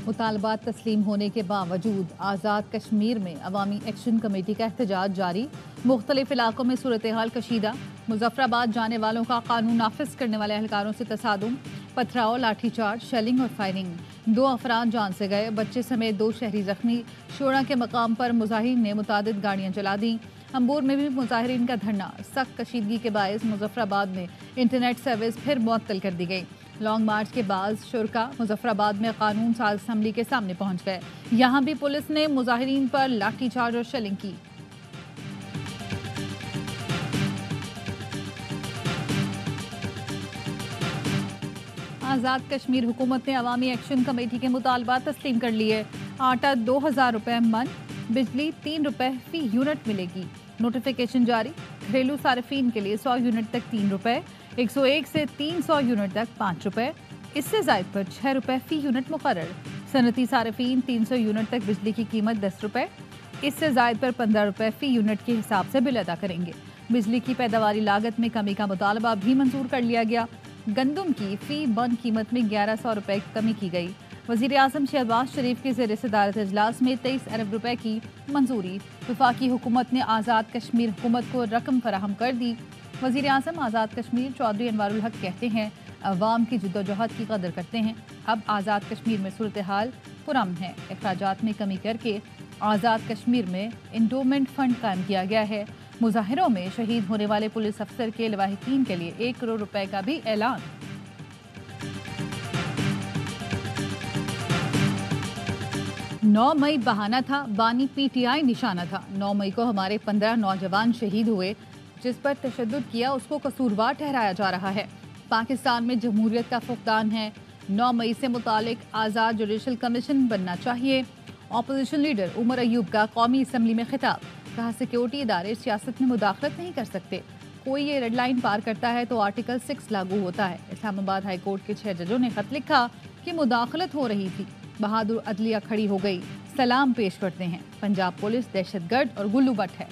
मुतालबात तस्लीम होने के बावजूद आज़ाद कश्मीर में अवामी एक्शन कमेटी का एहतजाज जारी। मुख्तलिफ इलाकों में सूरत हाल कशीदा। मुजफ्फराबाद जाने वालों का कानून नाफिज करने वाले एहलकारों से तसादुम, पथराव, लाठीचार्ज, शेलिंग और फायरिंग। 2 अफराद जान से गए, बच्चे समेत 2 शहरी जख्मी। शोड़ा के मकाम पर मुजाहिरीन ने मुतादिद गाड़ियाँ जला दी। अंबूर में भी मुजाहिरीन का धरना। सख्त कशीदगी के बायस मुजफ्फराबाद में इंटरनेट सर्विस फिर मुअत्तल कर दी गई। लॉन्ग मार्च के बाद शुरका मुजफ्फराबाद में कानून साज असम्बली के सामने पहुंच गए। यहां भी पुलिस ने मुजाहिरीन पर लाठीचार्ज और शेलिंग की। आज़ाद कश्मीर हुकूमत ने अवामी एक्शन कमेटी के मुतालबात तस्लीम कर लिए। आटा 2000 रुपये मन, बिजली 3 रुपये फी यूनिट मिलेगी। नोटिफिकेशन जारी। घरेलू सार्फिन के लिए 100 यूनिट तक 3 रुपये, 101 से 300 यूनिट तक 5 रुपये, इससे जायद पर 6 रुपये फी यूनिट मुकर्रर। सनती सार्फिन 300 यूनिट तक बिजली की कीमत 10 रुपये, इससे जायद पर 15 रुपये फी यूनिट के हिसाब से बिल अदा करेंगे। बिजली की पैदावारी लागत में कमी का मुतालबा भी मंजूर कर लिया गया। गंदम की फी बन कीमत में 1100 रुपये की कमी की गई। वज़ीर आज़म शहबाज शरीफ के ज़ेर सदारत इजलास में 23 अरब रुपए की मंजूरी। वफाकी हुकूमत ने आज़ाद कश्मीर हुकूमत को रकम फराहम कर दी। वज़ीर आज़म आज़ाद कश्मीर चौधरी अनवारुल हक कहते हैं, अवाम की जद्दोजहद की कदर करते हैं। अब आज़ाद कश्मीर में सूरत हाल पुरअमन है। अखराजात में कमी करके आज़ाद कश्मीर में इंडोमेंट फंड कायम किया गया है। मुजाहिरों में शहीद होने वाले पुलिस अफसर के लवाहिकीन के लिए 1 करोड़ रुपए का भी ऐलान। 9 मई बहाना था, बानी पीटीआई निशाना था। 9 मई को हमारे 15 नौजवान शहीद हुए। जिस पर तशद्दुद किया उसको कसूरवार ठहराया जा रहा है। पाकिस्तान में जमहूरियत का फुकदान है। 9 मई से मुतालिक आज़ाद जुडिशल कमीशन बनना चाहिए। अपोजिशन लीडर उमर अयूब का कौमी असम्बली में खिताब। कहा, सिक्योरिटी इदारे सियासत में मुदाखलत नहीं कर सकते। कोई ये रेड लाइन पार करता है तो आर्टिकल 6 लागू होता है। इस्लामाबाद हाई कोर्ट के 6 जजों ने खत लिखा कि मुदाखलत हो रही थी। बहादुर अदलिया खड़ी हो गई। सलाम पेश करते हैं। पंजाब पुलिस दहशतगर्द और गुल्लू बट है।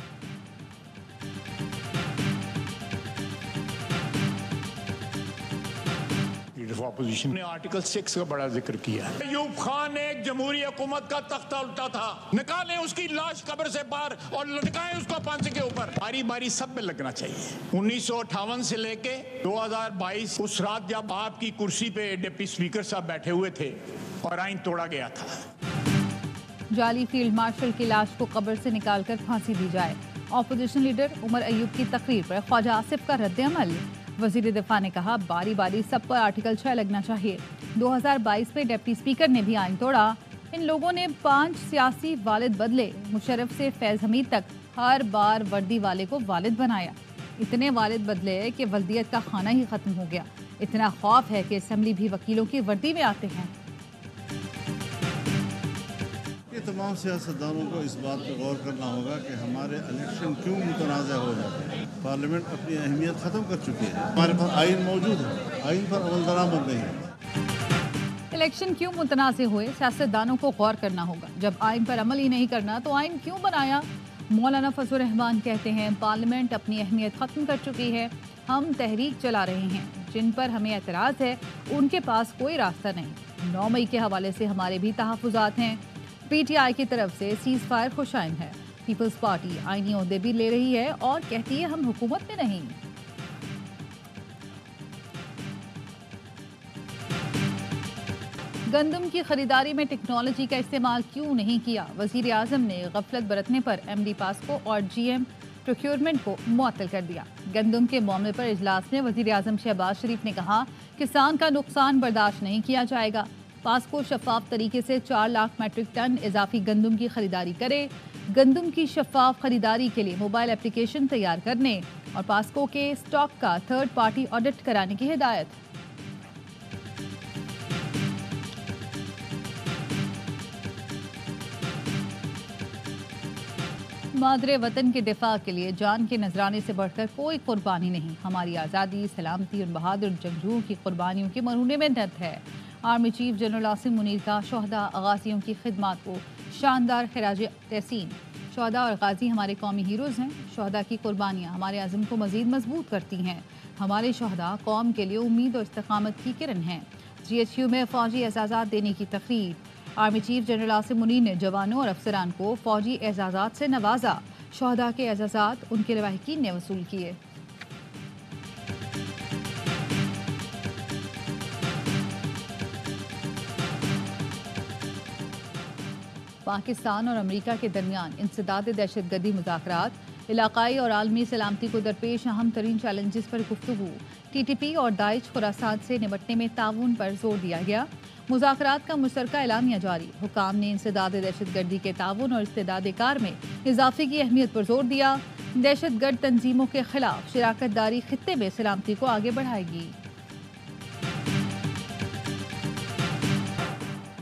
अपोजिशन ने आर्टिकल 6 का बड़ा जिक्र किया। अयूब खान एक जमहूरी हुकूमत का तख्ता उल्टा था। निकालें उसकी लाश कब्र से बाहर और लटकाएं उसको फांसी के ऊपर। बारी बारी सब में लगना चाहिए। 1958 से लेके 2022 उस रात जब आपकी कुर्सी पे डिप्टी स्पीकर साहब बैठे हुए थे और आइन तोड़ा गया था। जाली फील्ड मार्शल की लाश को कब्र से निकालकर फांसी दी जाए। अपोजिशन लीडर उमर अयूब की तकरीर पर ख्वाजा आसिफ का रद्द-ए-अमल। वजीर दिफा ने कहा, बारी बारी सब पर आर्टिकल 6 लगना चाहिए। 2022 में डिप्टी स्पीकर ने भी आइन तोड़ा। इन लोगों ने 5 सियासी वालिद बदले। मुशर्रफ से फैज हमीद तक हर बार वर्दी वाले को वालिद बनाया। इतने वालिद बदले कि वल्दियत का खाना ही खत्म हो गया। इतना खौफ है कि असम्बली भी वकीलों की वर्दी में आते हैं। ये तमाम सियासतदानों को इस बात पर गौर करना होगा कि हमारे इलेक्शन क्यों मुतनाज़ हो जाते हैं। पार्लियामेंट अपनी अहमियत ख़त्म कर चुकी है। हमारे पास आइन मौजूद है, आइन पर अमल दरामद नहीं है। इलेक्शन क्यों मुतनाज़ हुए, सियासतदानों को गौर करना होगा। जब आइन पर अमल ही नहीं करना तो आइन क्यों बनाया। मौलाना फजल रहमान कहते हैं, पार्लियामेंट अपनी अहमियत ख़त्म कर चुकी है। हम तहरीक चला रहे हैं। जिन पर हमें एतराज़ है उनके पास कोई रास्ता नहीं। 9 मई के हवाले से हमारे भी तहफ़्फ़ुज़ात हैं। पीटीआई की तरफ से सीज़ फायर खुशाइन है। पीपल्स पार्टी आईनी ओहदे भी ले रही है और कहती है हम हुकूमत में नहीं। गंदम की खरीदारी में टेक्नोलॉजी का इस्तेमाल क्यों नहीं किया। वजीर आज़म ने गफलत बरतने पर एमडी पास्को और जीएम प्रोक्योरमेंट को मुअत्तल कर दिया। गंदम के मामले पर इजलास में वजीर आज़म शहबाज शरीफ ने कहा, किसान का नुकसान बर्दाश्त नहीं किया जाएगा। पास्को शफाफ तरीके से 4 लाख मैट्रिक टन इजाफी गंदम की खरीदारी करे। गंदम की शफाफ खरीदारी के लिए मोबाइल एप्लीकेशन तैयार करने और पास्को के स्टॉक का थर्ड पार्टी ऑडिट कराने की हिदायत। मादरे वतन के दिफा के लिए जान के नजराने से बढ़कर कोई कुर्बानी नहीं। हमारी आज़ादी, सलामती और बहादुर जंगजुओं की कुर्बानियों के मरहूने में दर्द है। Army chief general Asim Munir का शहदा गाजियों की खिदमत को शानदार खिराज तहसीन। शहदा और गाजी हमारे कौमी हीरोज़ हैं। शहदा की कुर्बानियाँ हमारे अज़म को मज़ीद मजबूत करती हैं। हमारे शहदा कौम के लिए उम्मीद और इस्तकामत की किरण हैं। GHQ में फ़ौजी एजाज़ात देने की तकरीर। Army chief general Asim Munir ने जवानों और अफसरान को फौजी एजाजात से नवाजा। शहदा के एजाजात उनके लवाहिकीन ने वसूल किए। पाकिस्तान और अमेरिका के दरमियान इंसदाद दहशतगर्दी मुज़ाकरात, इलाकाई और आलमी सलामती को दरपेश अहम तरीन चैलेंजेस पर गुफ्तगू। TTP और दाइश खुरासान से निपटने में ताउन पर जोर दिया गया। मुज़ाकरात का मुश्तरका एलामिया जारी। हुकाम ने इंसदाद दहशतगर्दी के ताउन और इस्तेदाद कार में इजाफे की अहमियत पर जोर दिया। दहशतगर्द तंजीमों के खिलाफ शराकत दारी खित्ते में सलामती को आगे बढ़ाएगी।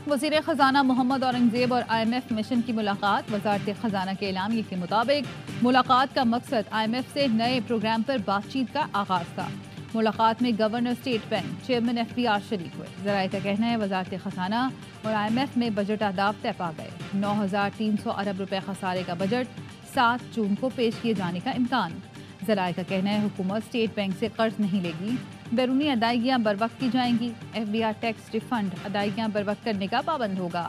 वज़ीर ख़जाना मोहम्मद औरंगज़ेब और IMF मिशन की मुलाकात। वज़ारत ख़जाना के एलामिया के मुताबिक मुलाकात का मकसद IMF से नए प्रोग्राम पर बातचीत का आगाज़ था। मुलाकात में governor state bank, chairman FBR शरीक हुए। ज़राए का कहना है वज़ारत ख़जाना और IMF में बजट अहदाफ तय पा गए। 9,300 अरब रुपए खसारे का बजट 7 जून को पेश किए जाने का इम्कान। ज़राए का कहना है हुकूमत स्टेट बैंक से कर्ज नहीं लेगी, बैरूनी अदायगियाँ बर वक्त की जाएंगी। FBR टैक्स रिफंड अदायगियाँ बर वक्त करने का पाबंद होगा।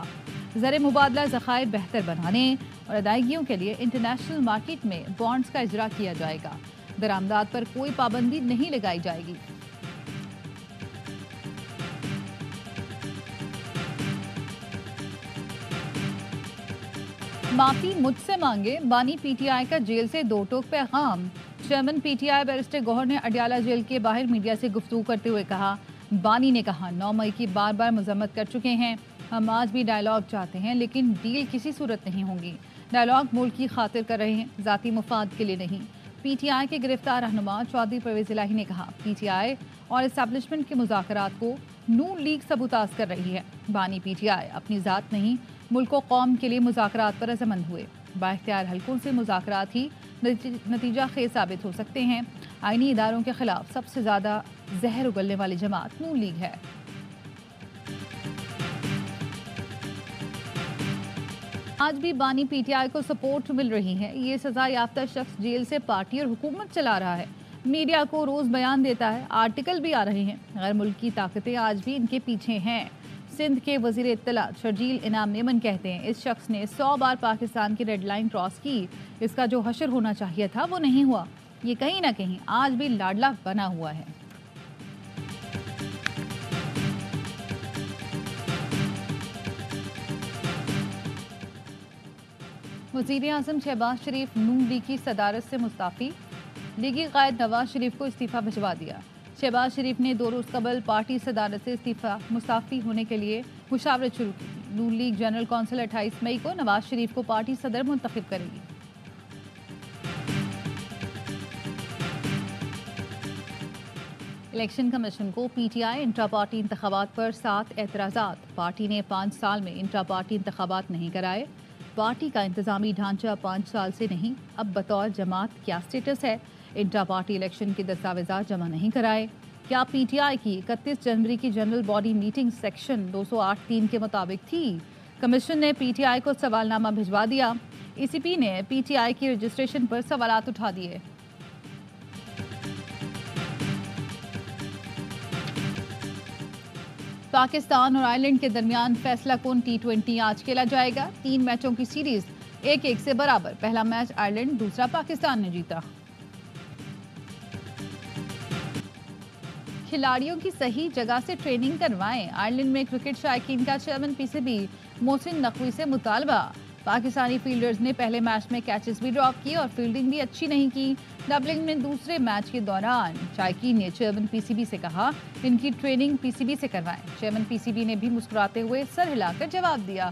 ज़र मुबादला ज़खायर बेहतर बनाने और अदायगियों के लिए इंटरनेशनल मार्केट में बॉन्ड्स का इजरा किया जाएगा। दरामदात पर कोई पाबंदी नहीं लगाई जाएगी। माफी मुझसे मांगे, बानी PTI का जेल से दो टोक पैगाम। चेयरमैन PTI बैरिस्टर गौहर ने अडियाला जेल के बाहर मीडिया से गुफ्तगू करते हुए कहा, बानी ने कहा 9 मई की बार बार मजम्मत कर चुके हैं, हम आज भी डायलॉग चाहते हैं लेकिन डील किसी सूरत नहीं होंगी। डायलॉग मुल्क की खातिर कर रहे हैं, जाती मुफाद के लिए नहीं। PTI के गिरफ्तार रहनुमा चौधरी परवेज इलाही ने कहा PTI और इस्टेब्लिशमेंट के मुज़ाकरात को नून लीग सबूताज कर रही है। बानी PTI अपनी ज़ात नहीं मुल्क और कौम के लिए मुज़ाकरात पर रज़ामंद हुए। बाइख्तियार हलकों से मुज़ाकरात ही नतीजा खेज साबित हो सकते हैं। आईनी इदारों के खिलाफ सबसे ज़्यादा जहर उगलने वाली जमात नून लीग है। आज भी बानी PTI को सपोर्ट मिल रही है। ये सजा याफ्ता शख्स जेल से पार्टी और हुकूमत चला रहा है, मीडिया को रोज बयान देता है, आर्टिकल भी आ रहे हैं। गैर मुल्की ताकतें आज भी इनके पीछे हैं। सिंध के वजीर इत्तलात शर्जील इनाम मेमन कहते हैं इस शख्स ने 100 बार पाकिस्तान की रेड लाइन क्रॉस की, इसका जो हशर होना चाहिए था वो नहीं हुआ। ये कहीं ना कहीं आज भी लाडला बना हुआ है। वज़ीर आज़म शहबाज शरीफ नून लीग की सदारत से मुस्ताफ़ी। लीगी कायद नवाज शरीफ को इस्तीफ़ा भिजवा दिया। शहबाज शरीफ ने 2 रोज़ कबल पार्टी सदारत से मुस्ताफ़ी होने के लिए मुशावरत शुरू की थी। नून लीग जनरल कौंसिल 28 मई को नवाज शरीफ को पार्टी सदर मुंतखब करेगी। इलेक्शन कमीशन को PTI इंट्रा पार्टी इंतखाबात पर 7 एतराज़ात। पार्टी ने 5 साल में इंट्रा पार्टी इंतखाबात नहीं कराए। पार्टी का इंतजामी ढांचा 5 साल से नहीं, अब बतौर जमात क्या स्टेटस है। इंट्रा पार्टी इलेक्शन के दस्तावेजात जमा नहीं कराए। क्या PTI की 31 जनवरी की जनरल बॉडी मीटिंग सेक्शन 208(3) के मुताबिक थी। कमीशन ने PTI को सवालनामा भिजवा दिया। ECP ने PTI की रजिस्ट्रेशन पर सवालात उठा दिए। पाकिस्तान और आयरलैंड के दरमियान फैसला कुन T20 आज खेला जाएगा। 3 मैचों की सीरीज 1-1 से बराबर। पहला मैच आयरलैंड, दूसरा पाकिस्तान ने जीता। खिलाड़ियों की सही जगह से ट्रेनिंग करवाएं। आयरलैंड में क्रिकेट शायकीन का चेयरमैन PCB मोहसिन नकवी से मुतालबा। पाकिस्तानी फील्डर्स ने पहले मैच में कैचेस भी ड्रॉप किए और फील्डिंग भी अच्छी नहीं की। डबलिंग में दूसरे मैच के दौरान शायकीन ने चेयरमैन PCB से कहा इनकी ट्रेनिंग PCB से करवाएं। चेयरमैन PCB ने भी मुस्कुराते हुए सर हिलाकर जवाब दिया।